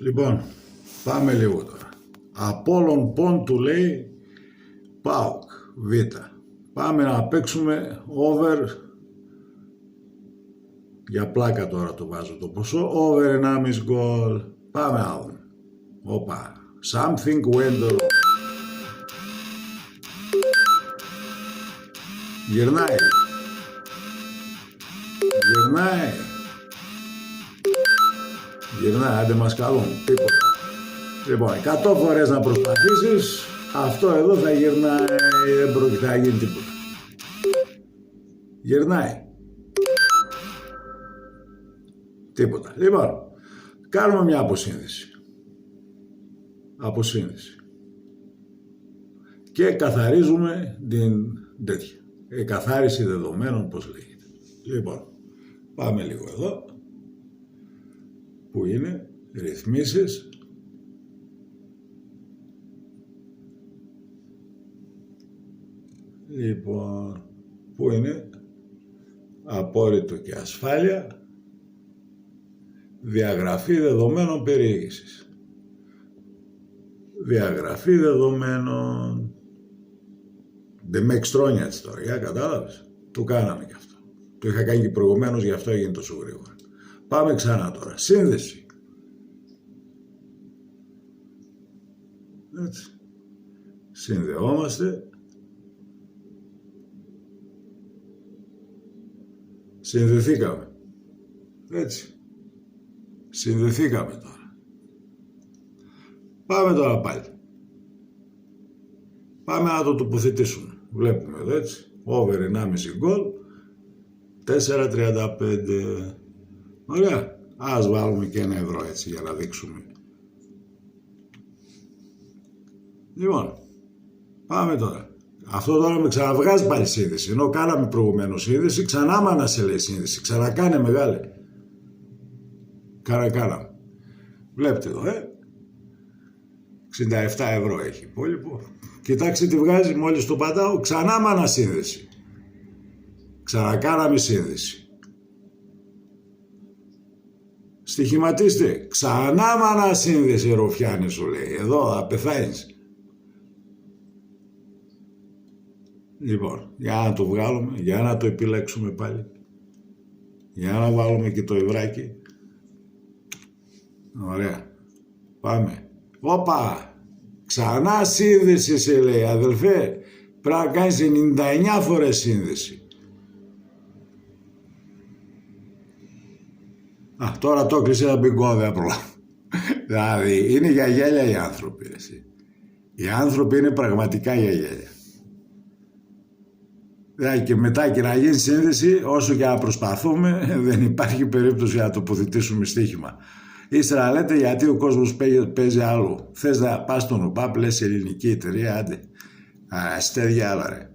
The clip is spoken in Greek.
Λοιπόν, πάμε λίγο τώρα. Απόλλων Πόντου λέει ΠΑΟΚ Β. Πάμε να παίξουμε over. Για πλάκα τώρα το βάζω το ποσό. Over 1,5 γκολ. Πάμε να δούμε. Οπα. Something went wrong. Γυρνάει. Γυρνάει, άντε μας καλούν, τίποτα. Λοιπόν, 100 φορές να προσπαθήσεις, αυτό εδώ θα γυρνάει, δεν πρόκειται να γίνει τίποτα. Γυρνάει. Τίποτα. Λοιπόν, κάνουμε μια αποσύνδεση. Και καθαρίζουμε την τέτοια. Καθάριση δεδομένων, πώς λέγεται. Λοιπόν, πάμε λίγο εδώ. Πού είναι, ρυθμίσεις. Λοιπόν, πού είναι, απόρριτο και ασφάλεια. Διαγραφή δεδομένων περιήγησης. Διαγραφή δεδομένων. Δεν με εξτρώνει έτσι τώρα, για κατάλαβες. Το κάναμε κι αυτό. Το είχα κάνει και προηγουμένως, γι' αυτό έγινε τόσο γρήγορα. Πάμε ξανά τώρα. Σύνδεση. Έτσι. Συνδεόμαστε. Συνδεθήκαμε. Έτσι. Συνδεθήκαμε τώρα. Πάμε τώρα πάλι. Πάμε να το τοποθετήσουμε. Βλέπουμε εδώ έτσι. Over 1,5 γκολ. 4,35. Ωραία. Ας βάλουμε και €1 έτσι για να δείξουμε. Λοιπόν. Πάμε τώρα. Αυτό τώρα με ξαναβγάζει πάλι σύνδεση. Ενώ κάναμε προηγουμένως σύνδεση, ξανά μάνα σε λέει σύνδεση. Ξανακάνε μεγάλη. Κάναμε. Βλέπετε εδώ, 67 € έχει υπόλοιπο. Κοιτάξτε τι βγάζει μόλις το πατάω. Ξανά μάνα σύνδεση. Ξανακάναμε σύνδεση. Στοιχηματίστε. Ξανά μάνα σύνδεση, Ροφιάνη σου λέει. Εδώ θα πεθάνεις. Λοιπόν, για να το βγάλουμε, για να το επιλέξουμε πάλι. Για να βάλουμε και το ευράκι. Ωραία. Πάμε. Όπα! Ξανά σύνδεση σε λέει, αδελφέ. Πρέπει να κάνεις 99 φορές σύνδεση. Τώρα το έκλεισε ένα μπιγκόδι απλά. Δηλαδή, είναι για γέλια οι άνθρωποι, εσύ. Οι άνθρωποι είναι πραγματικά για γέλια. Δηλαδή, και μετά και να γίνει σύνδεση, όσο και να προσπαθούμε, δεν υπάρχει περίπτωση να τοποθετήσουμε στοίχημα. Ύστερα λέτε γιατί ο κόσμος παίζει άλλο. Θες να πας στον ΟΠΑΠ, λες ελληνική εταιρεία, άντε. Αστέδια άλλα ρε.